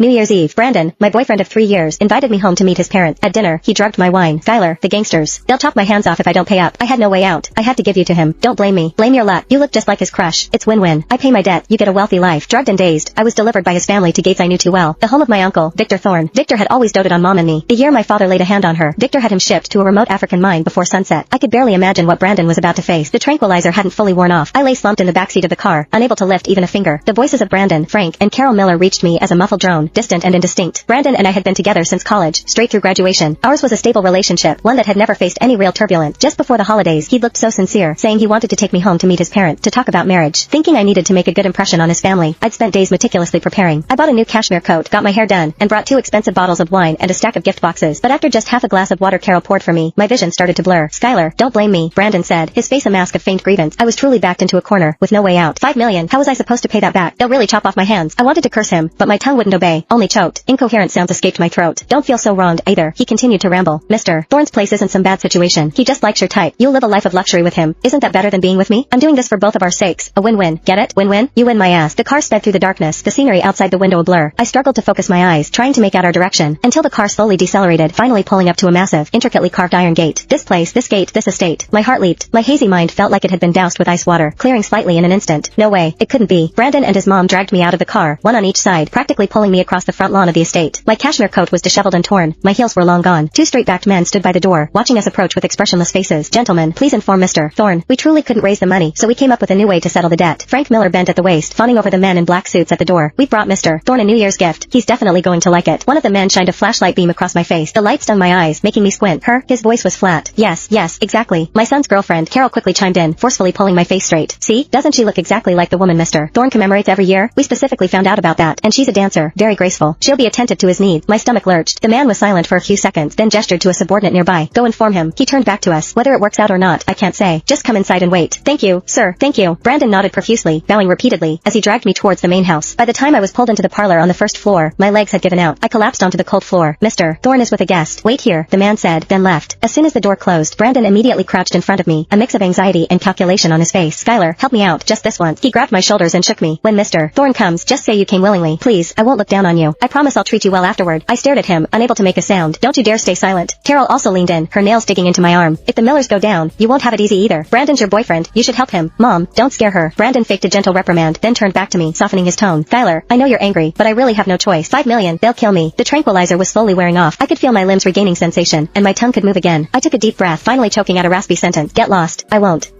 New Year's Eve. Brandon, my boyfriend of 3 years, invited me home to meet his parents. At dinner, he drugged my wine. Skylar, the gangsters. They'll chop my hands off if I don't pay up. I had no way out. I had to give you to him. Don't blame me. Blame your luck. You look just like his crush. It's win-win. I pay my debt. You get a wealthy life. Drugged and dazed, I was delivered by his family to gates I knew too well. The home of my uncle, Victor Thorne. Victor had always doted on Mom and me. The year my father laid a hand on her, Victor had him shipped to a remote African mine before sunset. I could barely imagine what Brandon was about to face. The tranquilizer hadn't fully worn off. I lay slumped in the backseat of the car, unable to lift even a finger. The voices of Brandon, Frank, and Carol Miller reached me as a muffled drone, distant and indistinct. Brandon and I had been together since college, straight through graduation. Ours was a stable relationship, one that had never faced any real turbulence. Just before the holidays, he'd looked so sincere, saying he wanted to take me home to meet his parents, to talk about marriage. Thinking I needed to make a good impression on his family, I'd spent days meticulously preparing. I bought a new cashmere coat, got my hair done, and brought 2 expensive bottles of wine and a stack of gift boxes. But after just half a glass of water Carol poured for me, my vision started to blur. Skylar, don't blame me, Brandon said, his face a mask of faint grievance. I was truly backed into a corner, with no way out. $5 million. How was I supposed to pay that back? They'll really chop off my hands. I wanted to curse him, but my tongue wouldn't obey, only choked. Incoherent sounds escaped my throat. Don't feel so wronged, either. He continued to ramble. Mr. Thorne's place isn't some bad situation. He just likes your type. You'll live a life of luxury with him. Isn't that better than being with me? I'm doing this for both of our sakes. A win-win. Get it? Win-win? You win my ass. The car sped through the darkness, the scenery outside the window a blur. I struggled to focus my eyes, trying to make out our direction, until the car slowly decelerated, finally pulling up to a massive, intricately carved iron gate. This place, this gate, this estate. My heart leaped. My hazy mind felt like it had been doused with ice water, clearing slightly in an instant. No way. It couldn't be. Brandon and his mom dragged me out of the car, one on each side, practically pulling me across the front lawn of the estate. My cashmere coat was disheveled and torn. My heels were long gone. 2 straight-backed men stood by the door, watching us approach with expressionless faces. Gentlemen, please inform Mr. Thorne. We truly couldn't raise the money, so we came up with a new way to settle the debt. Frank Miller bent at the waist, fawning over the men in black suits at the door. We've brought Mr. Thorne a New Year's gift. He's definitely going to like it. One of the men shined a flashlight beam across my face. The light stung my eyes, making me squint. Her? His voice was flat. Yes, exactly. My son's girlfriend. Carol quickly chimed in, forcefully pulling my face straight. See? Doesn't she look exactly like the woman Mr. Thorne commemorates every year? We specifically found out about that. And she's a dancer. Very graceful. She'll be attentive to his needs. My stomach lurched. The man was silent for a few seconds, then gestured to a subordinate nearby. Go inform him. He turned back to us. Whether it works out or not, I can't say. Just come inside and wait. Thank you, sir. Thank you. Brandon nodded profusely, bowing repeatedly, as he dragged me towards the main house. By the time I was pulled into the parlor on the first floor, my legs had given out. I collapsed onto the cold floor. Mr. Thorne is with a guest. Wait here, the man said, then left. As soon as the door closed, Brandon immediately crouched in front of me, a mix of anxiety and calculation on his face. Skylar, help me out, just this once. He grabbed my shoulders and shook me. When Mr. Thorne comes, just say you came willingly. Please, I won't look down on you. I promise I'll treat you well afterward. I stared at him, unable to make a sound. Don't you dare stay silent. Carol also leaned in, her nails digging into my arm. If the Millers go down, you won't have it easy either. Brandon's your boyfriend. You should help him. Mom, don't scare her. Brandon faked a gentle reprimand, then turned back to me, softening his tone. Skylar, I know you're angry, but I really have no choice. $5 million. They'll kill me. The tranquilizer was slowly wearing off. I could feel my limbs regaining sensation, and my tongue could move again. I took a deep breath, finally choking out a raspy sentence. Get lost. I won't.